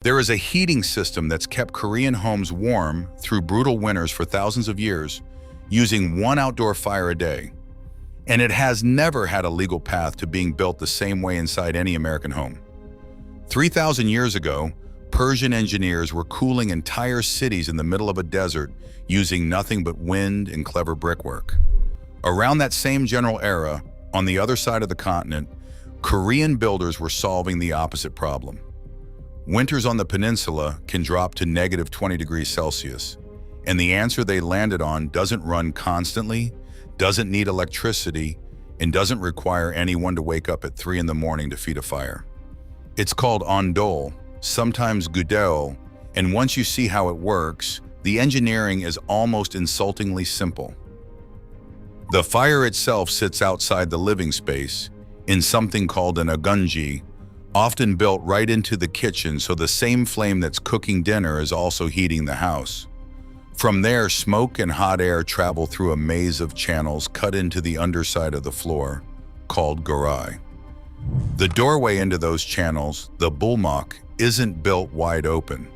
There is a heating system that's kept Korean homes warm through brutal winters for thousands of years, using one outdoor fire a day. And it has never had a legal path to being built the same way inside any American home. 3,000 years ago, Persian engineers were cooling entire cities in the middle of a desert using nothing but wind and clever brickwork. Around that same general era, on the other side of the continent, Korean builders were solving the opposite problem. Winters on the peninsula can drop to negative 20 degrees Celsius, and the answer they landed on doesn't run constantly, doesn't need electricity, and doesn't require anyone to wake up at 3 in the morning to feed a fire. It's called Ondol, sometimes gudeuljang, and once you see how it works, the engineering is almost insultingly simple. The fire itself sits outside the living space in something called an agungi, often built right into the kitchen, so the same flame that's cooking dinner is also heating the house. From there, smoke and hot air travel through a maze of channels cut into the underside of the floor, called gorae. The doorway into those channels, the bulmak, isn't built wide open.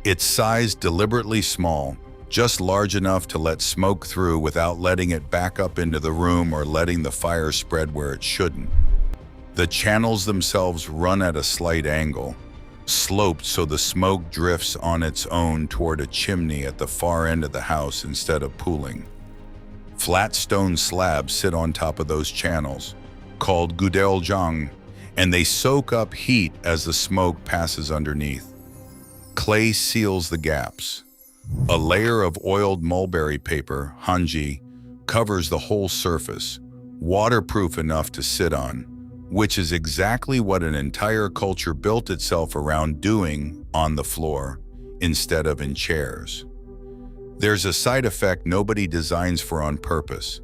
It's sized deliberately small, just large enough to let smoke through without letting it back up into the room or letting the fire spread where it shouldn't. The channels themselves run at a slight angle, sloped so the smoke drifts on its own toward a chimney at the far end of the house instead of pooling. Flat stone slabs sit on top of those channels, called gudeuljang, and they soak up heat as the smoke passes underneath. Clay seals the gaps. A layer of oiled mulberry paper, hanji, covers the whole surface, waterproof enough to sit on, which is exactly what an entire culture built itself around doing on the floor instead of in chairs. There's a side effect nobody designs for on purpose.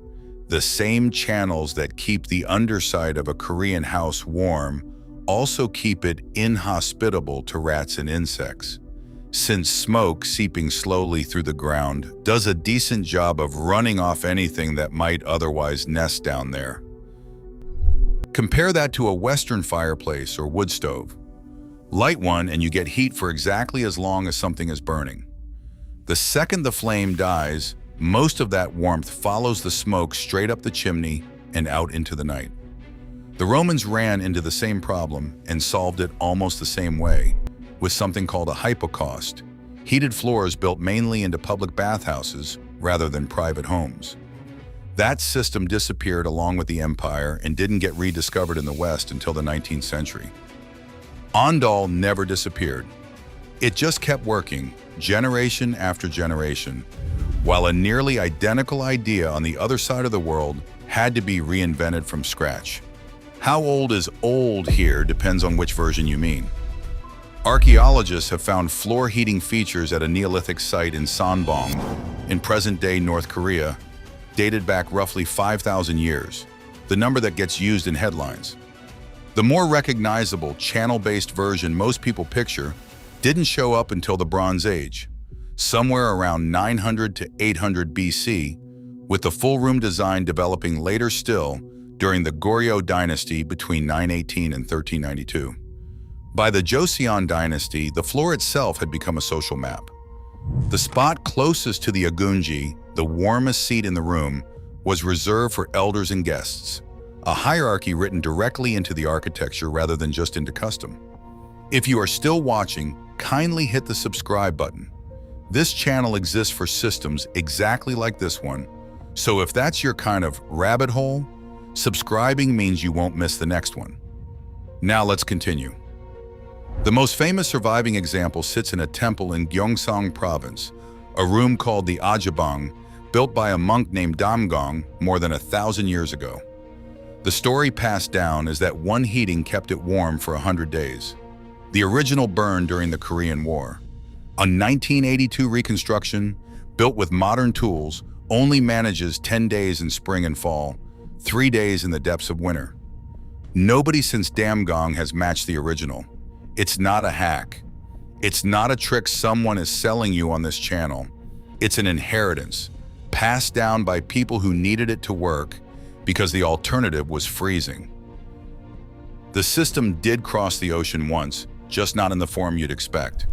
The same channels that keep the underside of a Korean house warm also keep it inhospitable to rats and insects, since smoke seeping slowly through the ground does a decent job of running off anything that might otherwise nest down there. Compare that to a Western fireplace or wood stove. Light one and you get heat for exactly as long as something is burning. The second the flame dies, most of that warmth follows the smoke straight up the chimney and out into the night. The Romans ran into the same problem and solved it almost the same way, with something called a hypocaust, heated floors built mainly into public bathhouses rather than private homes. That system disappeared along with the empire and didn't get rediscovered in the West until the 19th century. Ondol never disappeared. It just kept working, generation after generation, while a nearly identical idea on the other side of the world had to be reinvented from scratch. How old is old here depends on which version you mean. Archaeologists have found floor heating features at a Neolithic site in Sanbong, in present-day North Korea, dated back roughly 5,000 years, the number that gets used in headlines. The more recognizable channel-based version most people picture didn't show up until the Bronze Age, somewhere around 900 to 800 BC, with the full room design developing later still during the Goryeo dynasty between 918 and 1392. By the Joseon dynasty, the floor itself had become a social map. The spot closest to the agungi, the warmest seat in the room, was reserved for elders and guests, a hierarchy written directly into the architecture rather than just into custom. If you are still watching, kindly hit the subscribe button. This channel exists for systems exactly like this one, so if that's your kind of rabbit hole, subscribing means you won't miss the next one. Now let's continue. The most famous surviving example sits in a temple in Gyeongsang Province, a room called the Ajabang, built by a monk named Damgong more than 1,000 years ago. The story passed down is that one heating kept it warm for 100 days. The original burned during the Korean War. A 1982 reconstruction, built with modern tools, only manages 10 days in spring and fall, 3 days in the depths of winter. Nobody since Damgong has matched the original. It's not a hack. It's not a trick someone is selling you on this channel. It's an inheritance, passed down by people who needed it to work because the alternative was freezing. The system did cross the ocean once, just not in the form you'd expect.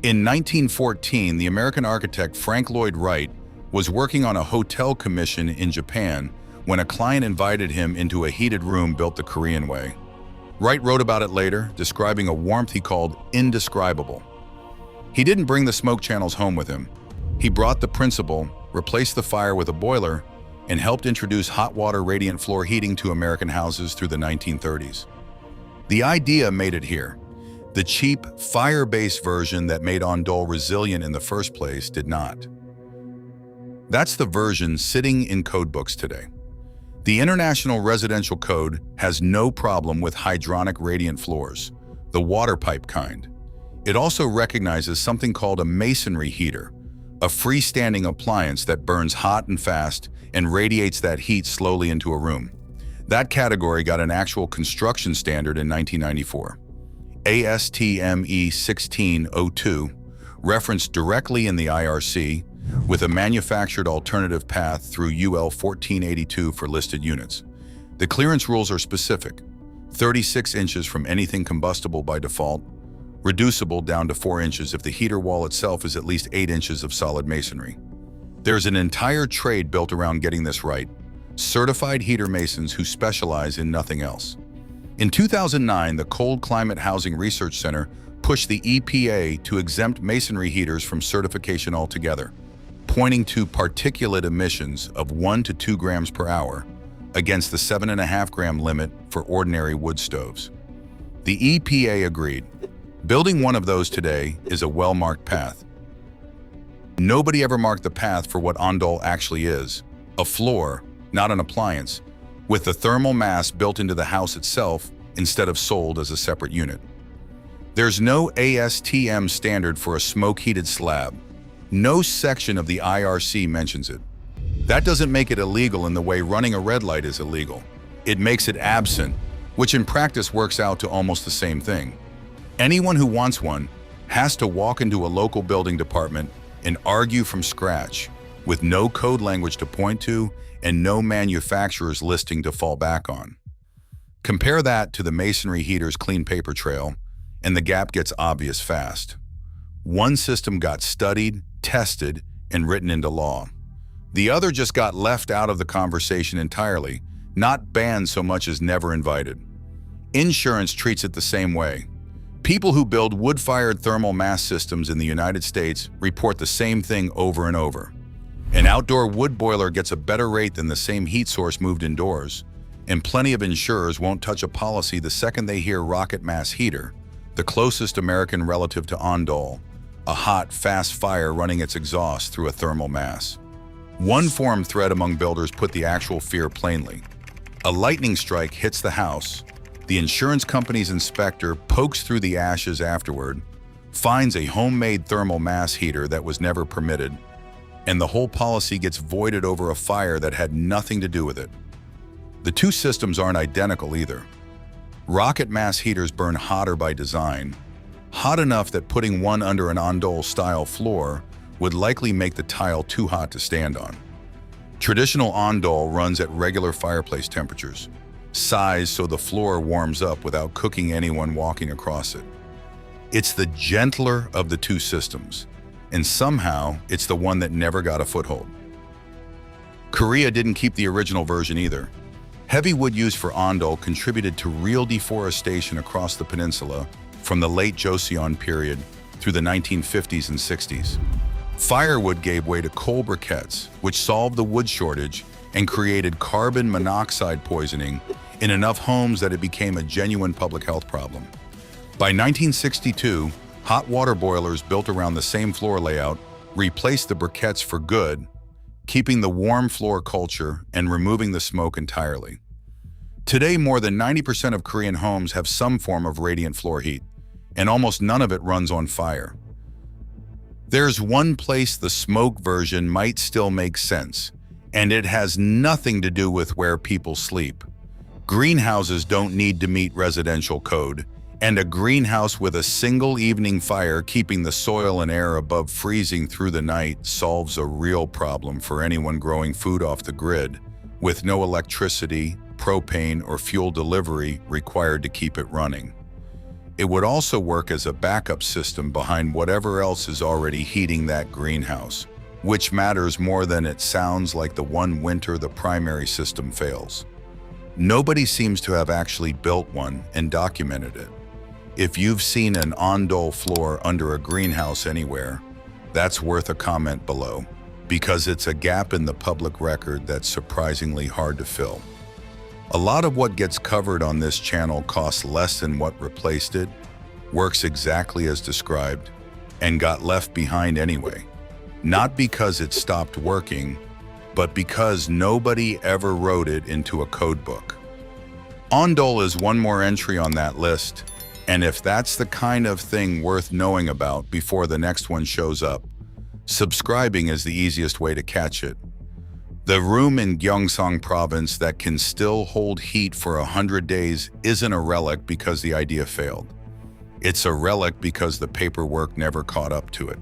In 1914, the American architect Frank Lloyd Wright was working on a hotel commission in Japan when a client invited him into a heated room built the Korean way. Wright wrote about it later, describing a warmth he called indescribable. He didn't bring the smoke channels home with him. He brought the principle, replaced the fire with a boiler, and helped introduce hot water radiant floor heating to American houses through the 1930s. The idea made it here. The cheap, fire-based version that made Ondol resilient in the first place did not. That's the version sitting in codebooks today. The International Residential Code has no problem with hydronic radiant floors, the water pipe kind. It also recognizes something called a masonry heater, a freestanding appliance that burns hot and fast and radiates that heat slowly into a room. That category got an actual construction standard in 1994. ASTME 1602, referenced directly in the IRC, with a manufactured alternative path through UL 1482 for listed units. The clearance rules are specific: 36 inches from anything combustible by default, reducible down to 4 inches if the heater wall itself is at least 8 inches of solid masonry. There's an entire trade built around getting this right: certified heater masons who specialize in nothing else. In 2009, the Cold Climate Housing Research Center pushed the EPA to exempt masonry heaters from certification altogether, pointing to particulate emissions of 1 to 2 grams per hour against the 7.5 gram limit for ordinary wood stoves. The EPA agreed. Building one of those today is a well-marked path. Nobody ever marked the path for what Ondol actually is: a floor, not an appliance, with the thermal mass built into the house itself instead of sold as a separate unit. There's no ASTM standard for a smoke-heated slab. No section of the IRC mentions it. That doesn't make it illegal in the way running a red light is illegal. It makes it absent, which in practice works out to almost the same thing. Anyone who wants one has to walk into a local building department and argue from scratch, with no code language to point to and no manufacturer's listing to fall back on. Compare that to the masonry heater's clean paper trail, and the gap gets obvious fast. One system got studied, tested, and written into law. The other just got left out of the conversation entirely, not banned so much as never invited. Insurance treats it the same way. People who build wood-fired thermal mass systems in the United States report the same thing over and over. An outdoor wood boiler gets a better rate than the same heat source moved indoors, and plenty of insurers won't touch a policy the second they hear rocket mass heater, the closest American relative to Ondol, a hot, fast fire running its exhaust through a thermal mass. One forum thread among builders put the actual fear plainly. A lightning strike hits the house, the insurance company's inspector pokes through the ashes afterward, finds a homemade thermal mass heater that was never permitted, and the whole policy gets voided over a fire that had nothing to do with it. The two systems aren't identical either. Rocket mass heaters burn hotter by design, hot enough that putting one under an Ondol-style floor would likely make the tile too hot to stand on. Traditional Ondol runs at regular fireplace temperatures, sized so the floor warms up without cooking anyone walking across it. It's the gentler of the two systems, and somehow it's the one that never got a foothold. Korea didn't keep the original version either. Heavy wood used for Ondol contributed to real deforestation across the peninsula from the late Joseon period through the 1950s and 60s. Firewood gave way to coal briquettes, which solved the wood shortage and created carbon monoxide poisoning in enough homes that it became a genuine public health problem. By 1962, hot water boilers built around the same floor layout replaced the briquettes for good, keeping the warm floor culture and removing the smoke entirely. Today, more than 90% of Korean homes have some form of radiant floor heat, and almost none of it runs on fire. There's one place the smoke version might still make sense, and it has nothing to do with where people sleep. Greenhouses don't need to meet residential code, and a greenhouse with a single evening fire keeping the soil and air above freezing through the night solves a real problem for anyone growing food off the grid, with no electricity, propane, or fuel delivery required to keep it running. It would also work as a backup system behind whatever else is already heating that greenhouse, which matters more than it sounds like the one winter the primary system fails. Nobody seems to have actually built one and documented it. If you've seen an Ondol floor under a greenhouse anywhere, that's worth a comment below, because it's a gap in the public record that's surprisingly hard to fill. A lot of what gets covered on this channel costs less than what replaced it, works exactly as described, and got left behind anyway. Not because it stopped working, but because nobody ever wrote it into a code book. Ondol is one more entry on that list, and if that's the kind of thing worth knowing about before the next one shows up, subscribing is the easiest way to catch it. The room in Gyeongsang Province that can still hold heat for 100 days isn't a relic because the idea failed. It's a relic because the paperwork never caught up to it.